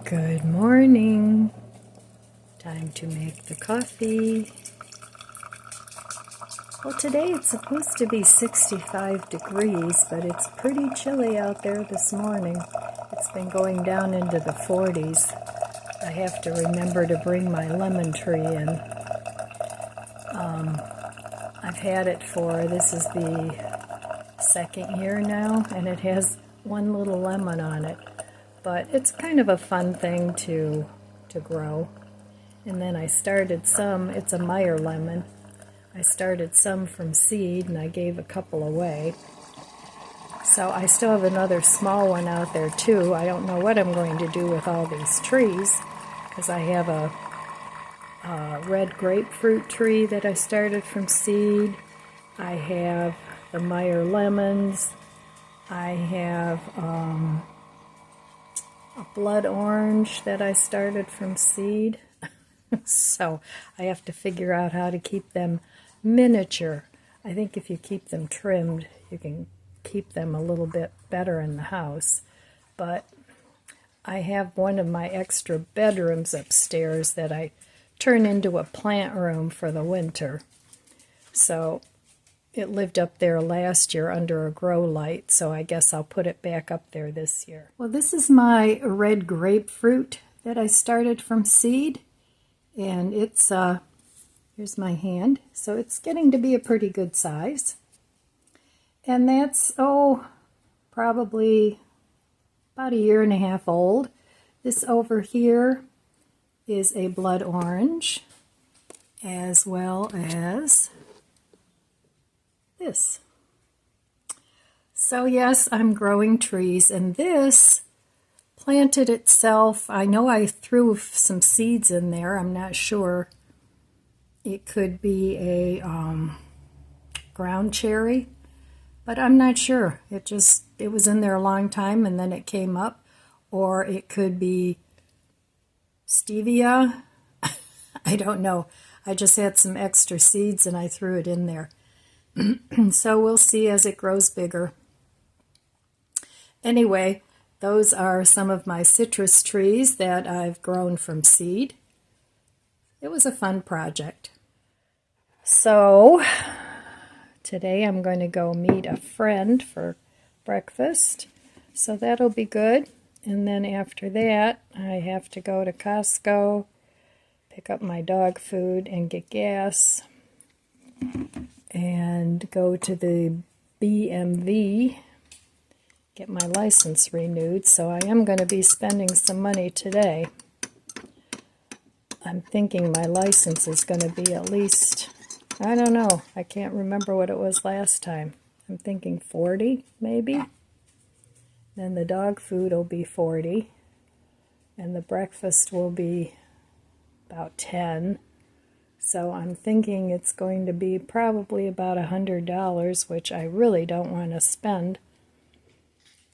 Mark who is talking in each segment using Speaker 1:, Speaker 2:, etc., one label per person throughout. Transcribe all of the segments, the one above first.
Speaker 1: Good morning. Time to make the coffee. Well, today it's supposed to be 65 degrees, but it's pretty chilly out there this morning. It's been going down into the 40s. I have to remember to bring my lemon tree in. I've had it this is the second year now, and it has one little lemon on it. But it's kind of a fun thing to grow. And then I started some, it's a Meyer lemon. I started some from seed and I gave a couple away. So I still have another small one out there too. I don't know what I'm going to do with all these trees because I have a red grapefruit tree that I started from seed. I have the Meyer lemons. I have a blood orange that I started from seed. So I have to figure out how to keep them miniature. I think if you keep them trimmed, you can keep them a little bit better in the house. But I have one of my extra bedrooms upstairs that I turn into a plant room for the winter. So it lived up there last year under a grow light, so I guess I'll put it back up there this year. Well, this is my red grapefruit that I started from seed, and it's, here's my hand, so it's getting to be a pretty good size. And that's, probably about a year and a half old. This over here is a blood orange, as well as this. So yes, I'm growing trees, and this planted itself. I know I threw some seeds in there. I'm not sure. It could be a ground cherry, but I'm not sure. It was in there a long time and then it came up, or it could be stevia. I don't know. I just had some extra seeds and I threw it in there. So we'll see as it grows bigger. Anyway, those are some of my citrus trees that I've grown from seed. It was a fun project. So today I'm going to go meet a friend for breakfast. So that'll be good. And then after that, I have to go to Costco, pick up my dog food and get gas, and go to the BMV, get my license renewed. So I am going to be spending some money today. I'm thinking my license is going to be at least, I don't know, I can't remember what it was last time. I'm thinking 40 maybe. Then the dog food will be 40, and the breakfast will be about 10. So I'm thinking it's going to be probably about $100, which I really don't want to spend.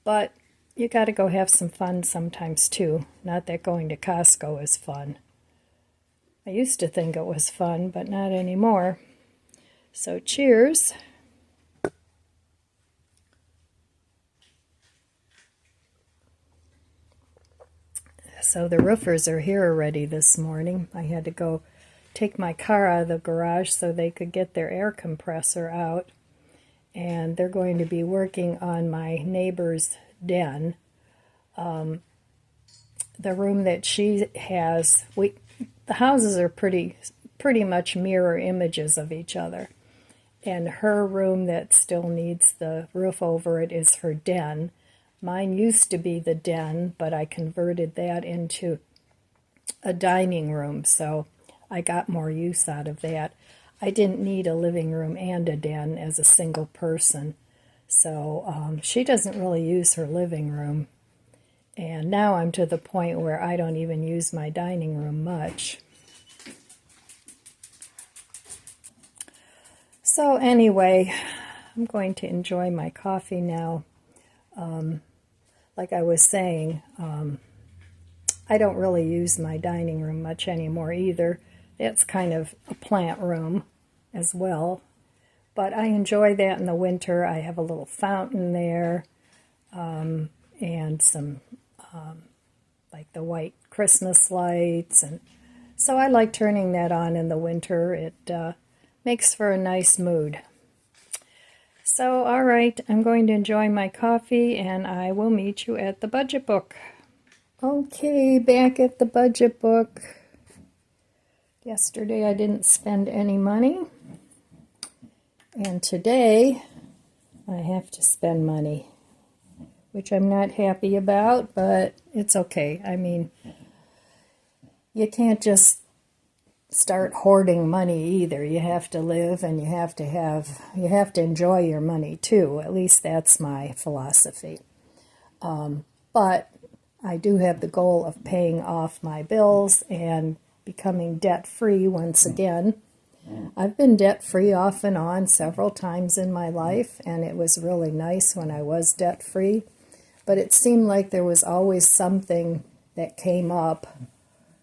Speaker 1: But you got to go have some fun sometimes too. Not that going to Costco is fun. I used to think it was fun, but not anymore. So cheers. So the roofers are here already this morning. I had to go take my car out of the garage so they could get their air compressor out. And they're going to be working on my neighbor's den. The room that she has, the houses are pretty much mirror images of each other. And her room that still needs the roof over it is her den. Mine used to be the den, but I converted that into a dining room, so I got more use out of that. I didn't need a living room and a den as a single person, so she doesn't really use her living room. And now I'm to the point where I don't even use my dining room much. So anyway, I'm going to enjoy my coffee now. Like I was saying, I don't really use my dining room much anymore either. That's kind of a plant room as well. But I enjoy that in the winter. I have a little fountain there, and some like the white Christmas lights, and so I like turning that on in the winter. It makes for a nice mood. So, all right, I'm going to enjoy my coffee, and I will meet you at the budget book. Okay, back at the budget book. Yesterday I didn't spend any money, and today I have to spend money, which I'm not happy about, but it's okay. I mean, you can't just start hoarding money either. You have to live, and you have to enjoy your money too. At least that's my philosophy. But I do have the goal of paying off my bills and becoming debt-free once again. I've been debt-free off and on several times in my life, and it was really nice when I was debt-free. But it seemed like there was always something that came up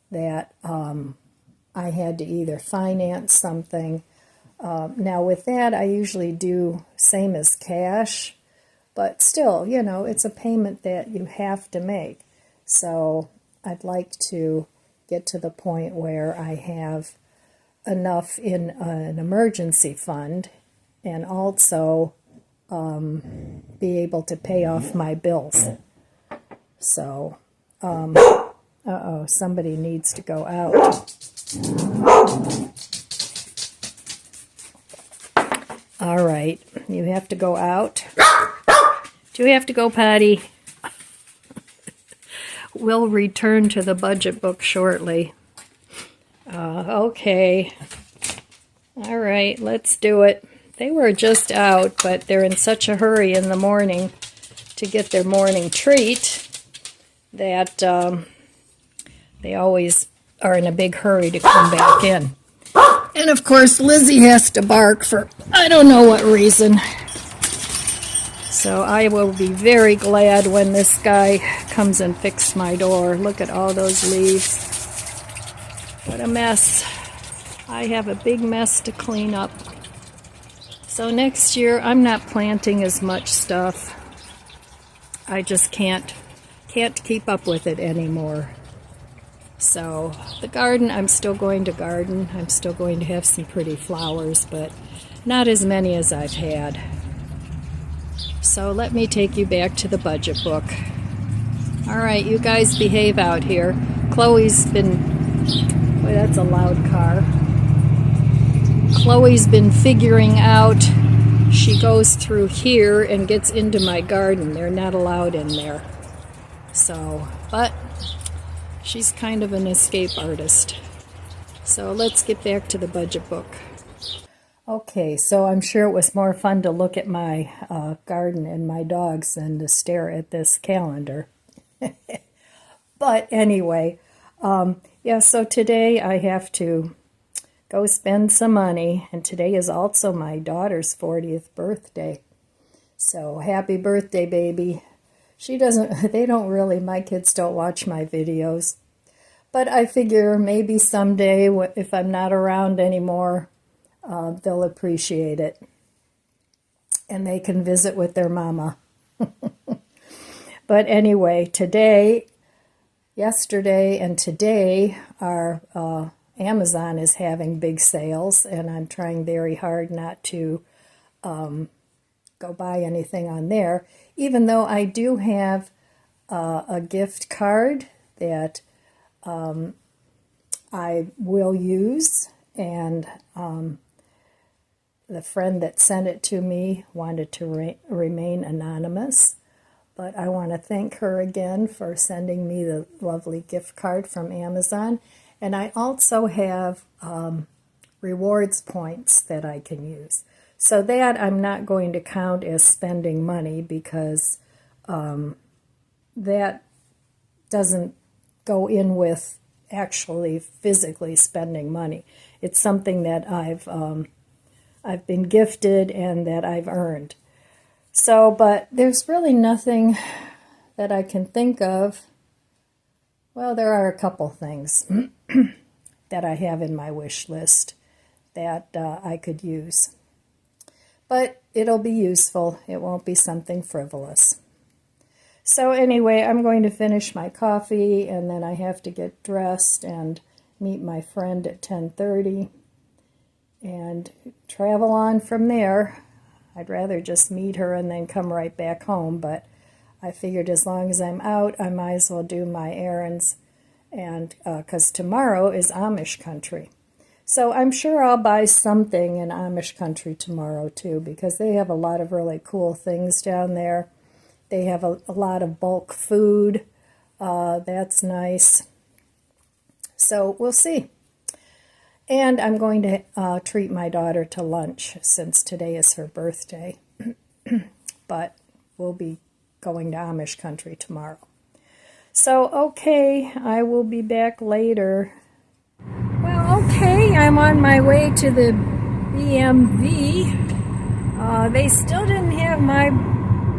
Speaker 1: that I had to either finance something. Now with that, I usually do same as cash, but still, you know, it's a payment that you have to make. So I'd like to get to the point where I have enough in an emergency fund and also be able to pay off my bills. So, uh-oh, somebody needs to go out. All right, you have to go out. Do you have to go potty? We'll return to the budget book shortly. Okay. All right, let's do it. They were just out, but they're in such a hurry in the morning to get their morning treat that they always are in a big hurry to come back in. And of course, Lizzie has to bark for I don't know what reason. So I will be very glad when this guy comes and fixes my door. Look at all those leaves. What a mess. I have a big mess to clean up. So next year, I'm not planting as much stuff. I just can't keep up with it anymore. So the garden, I'm still going to garden. I'm still going to have some pretty flowers, but not as many as I've had. So let me take you back to the budget book. All right, you guys behave out here. Chloe's been, boy, that's a loud car. Chloe's been figuring out she goes through here and gets into my garden. They're not allowed in there. So, but she's kind of an escape artist. So let's get back to the budget book. Okay, so I'm sure it was more fun to look at my garden and my dogs than to stare at this calendar. But anyway, yeah, so today I have to go spend some money, and today is also my daughter's 40th birthday. So happy birthday, baby. My kids don't watch my videos, but I figure maybe someday if I'm not around anymore, they'll appreciate it, and they can visit with their mama. But anyway, yesterday and today, our Amazon is having big sales, and I'm trying very hard not to go buy anything on there, even though I do have a gift card that I will use, and the friend that sent it to me wanted to remain anonymous, but I want to thank her again for sending me the lovely gift card from Amazon. And I also have rewards points that I can use. So that I'm not going to count as spending money, because that doesn't go in with actually physically spending money. It's something that I've been gifted and that I've earned. So, but there's really nothing that I can think of. Well, there are a couple things that I have in my wish list that I could use. But it'll be useful. It won't be something frivolous. So anyway, I'm going to finish my coffee, and then I have to get dressed and meet my friend at 10:30 and travel on from there. I'd rather just meet her and then come right back home, but I figured as long as I'm out, I might as well do my errands, and because tomorrow is Amish country. So I'm sure I'll buy something in Amish country tomorrow too, because they have a lot of really cool things down there. They have a lot of bulk food. That's nice. So we'll see. And I'm going to treat my daughter to lunch since today is her birthday. But we'll be going to Amish country tomorrow. So, okay, I will be back later. Well, okay, I'm on my way to the BMV. They still didn't have my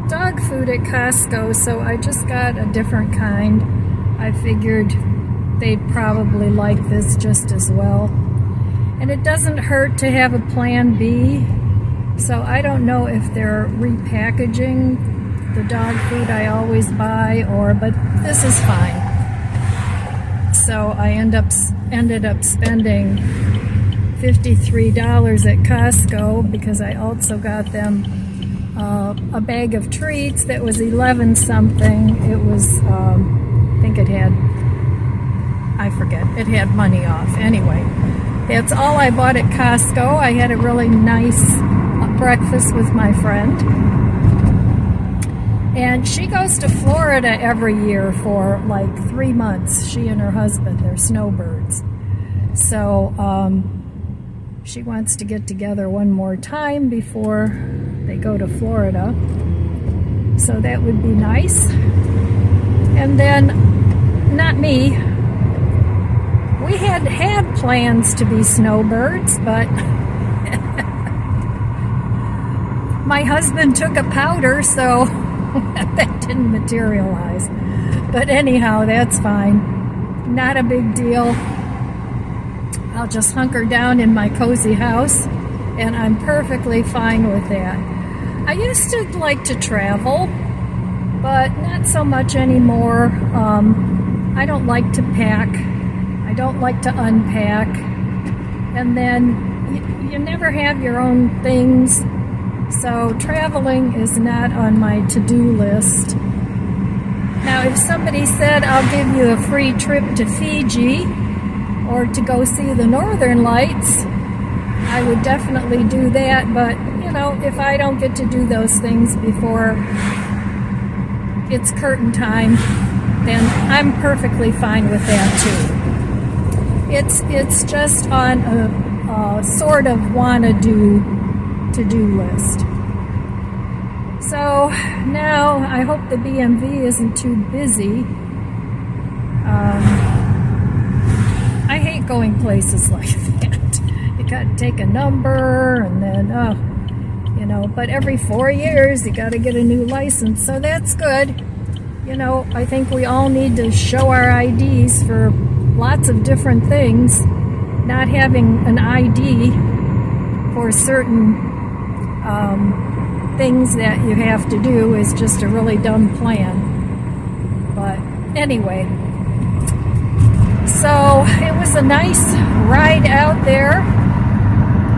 Speaker 1: dog food at Costco, so I just got a different kind. I figured they'd probably like this just as well. And it doesn't hurt to have a plan B, so I don't know if they're repackaging the dog food I always buy, but this is fine. So I ended up spending $53 at Costco because I also got them a bag of treats that was 11 something. It was, I think it had, I forget, it had money off. Anyway, that's all I bought at Costco. I had a really nice breakfast with my friend. And she goes to Florida every year for like 3 months. She and her husband, they're snowbirds. So she wants to get together one more time before they go to Florida. So that would be nice. And then, not me, we had plans to be snowbirds, but my husband took a powder, so that didn't materialize. But anyhow, that's fine. Not a big deal. I'll just hunker down in my cozy house, and I'm perfectly fine with that. I used to like to travel, but not so much anymore. I don't like to pack. I don't like to unpack. And then you never have your own things. So traveling is not on my to-do list. Now, if somebody said, I'll give you a free trip to Fiji or to go see the Northern Lights, I would definitely do that. But, if I don't get to do those things before it's curtain time, then I'm perfectly fine with that too. It's just on a sort of wanna-do to-do list. So now I hope the BMV isn't too busy. I hate going places like that. You got to take a number and then, but every 4 years you got to get a new license. So that's good. I think we all need to show our IDs for lots of different things. Not having an ID for certain things that you have to do is just a really dumb plan. But anyway, so it was a nice ride out there,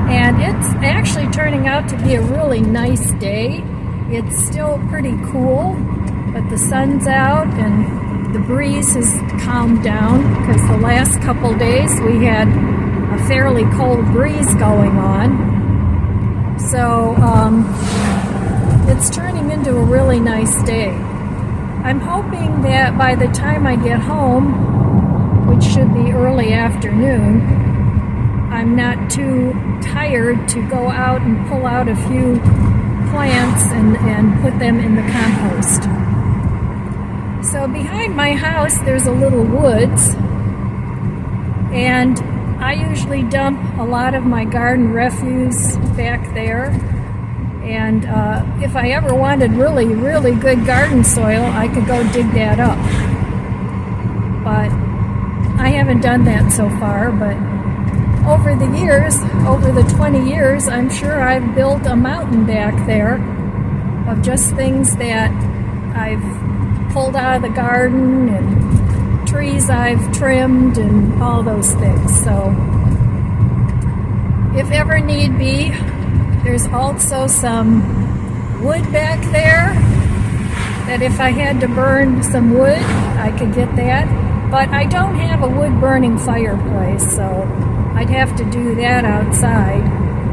Speaker 1: and it's actually turning out to be a really nice day. It's still pretty cool, but the sun's out and the breeze has calmed down because the last couple days we had a fairly cold breeze going on. So it's turning into a really nice day. I'm hoping that by the time I get home, which should be early afternoon, I'm not too tired to go out and pull out a few plants and put them in the compost. So behind my house there's a little woods, and I usually dump a lot of my garden refuse back there. And if I ever wanted really, really good garden soil, I could go dig that up. But I haven't done that so far. But over the years, over the 20 years, I'm sure I've built a mountain back there of just things that I've pulled out of the garden and trees I've trimmed and all those things. So if ever need be, there's also some wood back there that if I had to burn some wood, I could get that. But I don't have a wood burning fireplace, so I'd have to do that outside.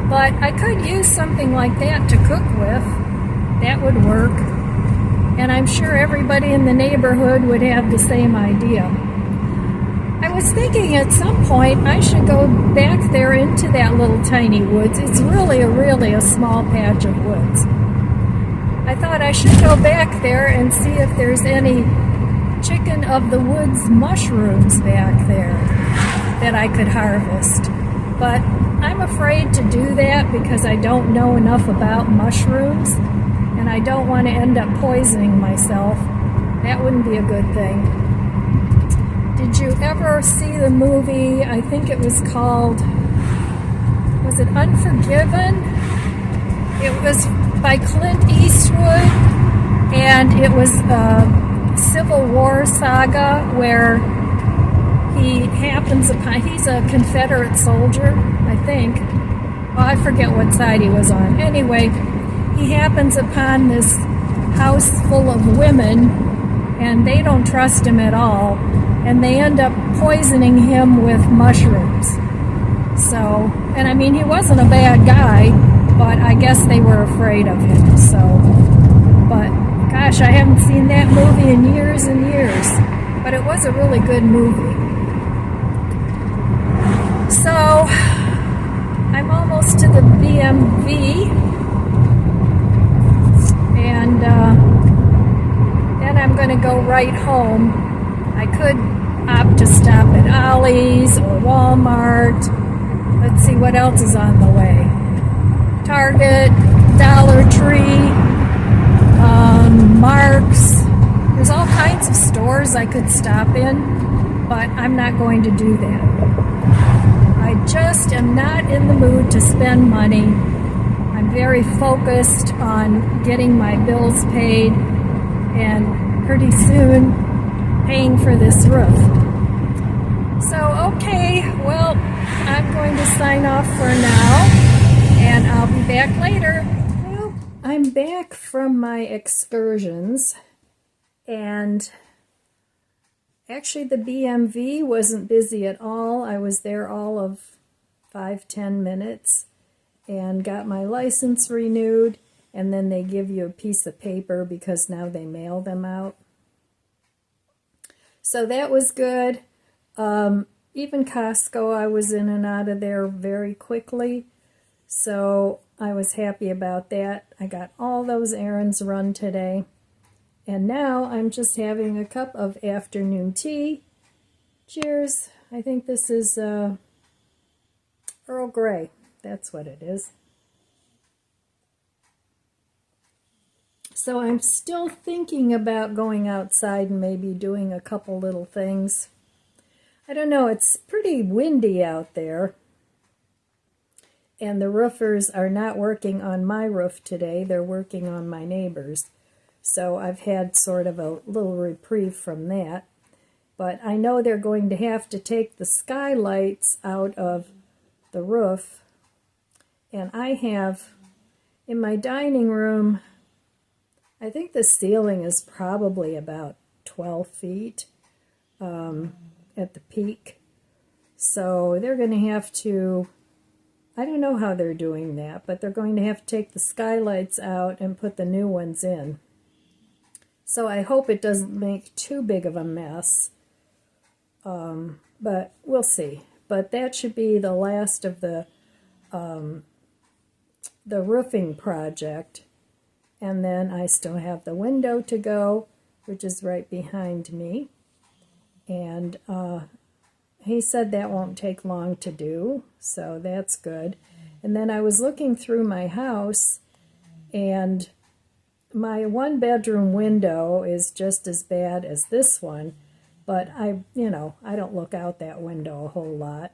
Speaker 1: But I could use something like that to cook with. That would work. And I'm sure everybody in the neighborhood would have the same idea. I was thinking at some point I should go back there into that little tiny woods. It's really a small patch of woods. I thought I should go back there and see if there's any chicken of the woods mushrooms back there that I could harvest. But I'm afraid to do that because I don't know enough about mushrooms and I don't want to end up poisoning myself. That wouldn't be a good thing. Did you ever see the movie, I think it was called, was it Unforgiven? It was by Clint Eastwood, and it was a Civil War saga where he happens upon, he's a Confederate soldier, I think. Well, I forget what side he was on. Anyway, he happens upon this house full of women, and they don't trust him at all, and they end up poisoning him with mushrooms. So, and I mean, he wasn't a bad guy, but I guess they were afraid of him. So, but gosh, I haven't seen that movie in years and years, but it was a really good movie. So, I'm almost to the BMV, and then I'm going to go right home. I could opt to stop at Ollie's or Walmart. Let's see what else is on the way. Target, Dollar Tree, Mark's. There's all kinds of stores I could stop in, but I'm not going to do that. I just am not in the mood to spend money. I'm very focused on getting my bills paid and pretty soon paying for this roof. So, okay, well, I'm going to sign off for now, and I'll be back later. Well, I'm back from my excursions, and actually the BMV wasn't busy at all. I was there all of 5-10 minutes and got my license renewed, and then they give you a piece of paper because now they mail them out. So that was good. Even Costco, I was in and out of there very quickly. So I was happy about that. I got all those errands run today. And now I'm just having a cup of afternoon tea. Cheers. I think this is Earl Grey. That's what it is. So I'm still thinking about going outside and maybe doing a couple little things. I don't know, it's pretty windy out there. And the roofers are not working on my roof today. They're working on my neighbor's. So I've had sort of a little reprieve from that. But I know they're going to have to take the skylights out of the roof. And I have, in my dining room, I think the ceiling is probably about 12 feet at the peak. So they're going to have to, I don't know how they're doing that, but they're going to have to take the skylights out and put the new ones in. So I hope it doesn't make too big of a mess. But we'll see. But that should be the last of the roofing project. And then I still have the window to go, which is right behind me. And he said that won't take long to do, so that's good. And then I was looking through my house, and my one-bedroom window is just as bad as this one, but I don't look out that window a whole lot.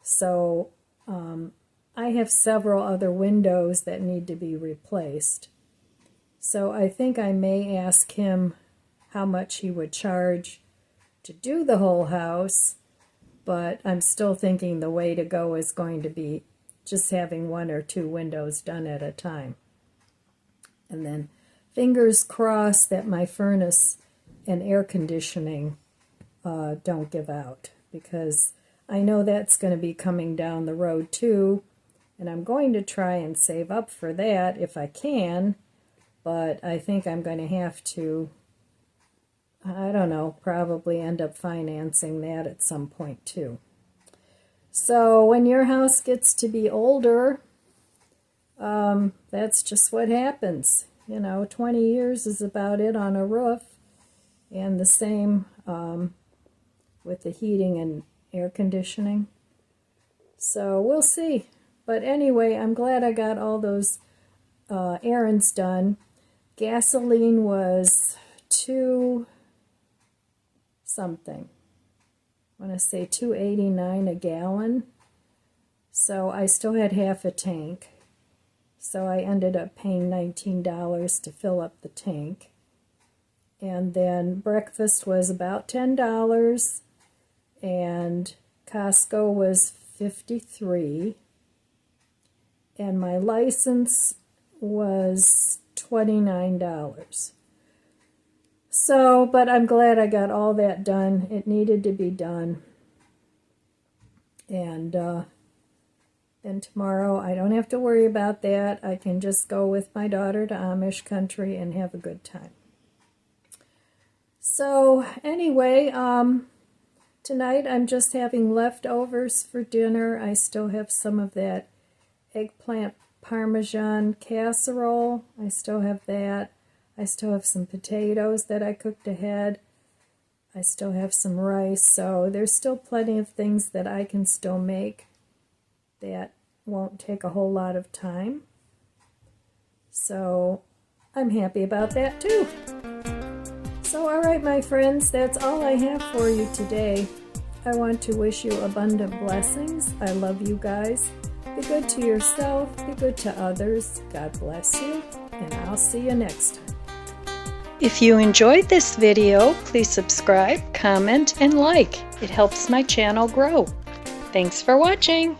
Speaker 1: So I have several other windows that need to be replaced. So I think I may ask him how much he would charge to do the whole house, but I'm still thinking the way to go is going to be just having 1 or 2 windows done at a time. And then fingers crossed that my furnace and air conditioning don't give out, because I know that's going to be coming down the road too, and I'm going to try and save up for that if I can, but I think I'm going to have to, I don't know, probably end up financing that at some point too. So when your house gets to be older, that's just what happens. 20 years is about it on a roof, and the same with the heating and air conditioning. So we'll see. But anyway, I'm glad I got all those errands done. Gasoline was $2 something. I want to say $2.89 a gallon. So I still had half a tank. So I ended up paying $19 to fill up the tank. And then breakfast was about $10, and Costco was $53, and my license was $29. So, but I'm glad I got all that done. It needed to be done. And then tomorrow I don't have to worry about that. I can just go with my daughter to Amish country and have a good time. So anyway, tonight I'm just having leftovers for dinner. I still have some of that eggplant parmesan casserole. I still have that. I still have some potatoes that I cooked ahead. I still have some rice. So there's still plenty of things that I can still make that won't take a whole lot of time. So I'm happy about that too. So, all right, my friends, that's all I have for you today. I want to wish you abundant blessings. I love you guys. Be good to yourself. Be good to others. God bless you, and I'll see you next time. If you enjoyed this video, please subscribe, comment, and like. It helps my channel grow. Thanks for watching.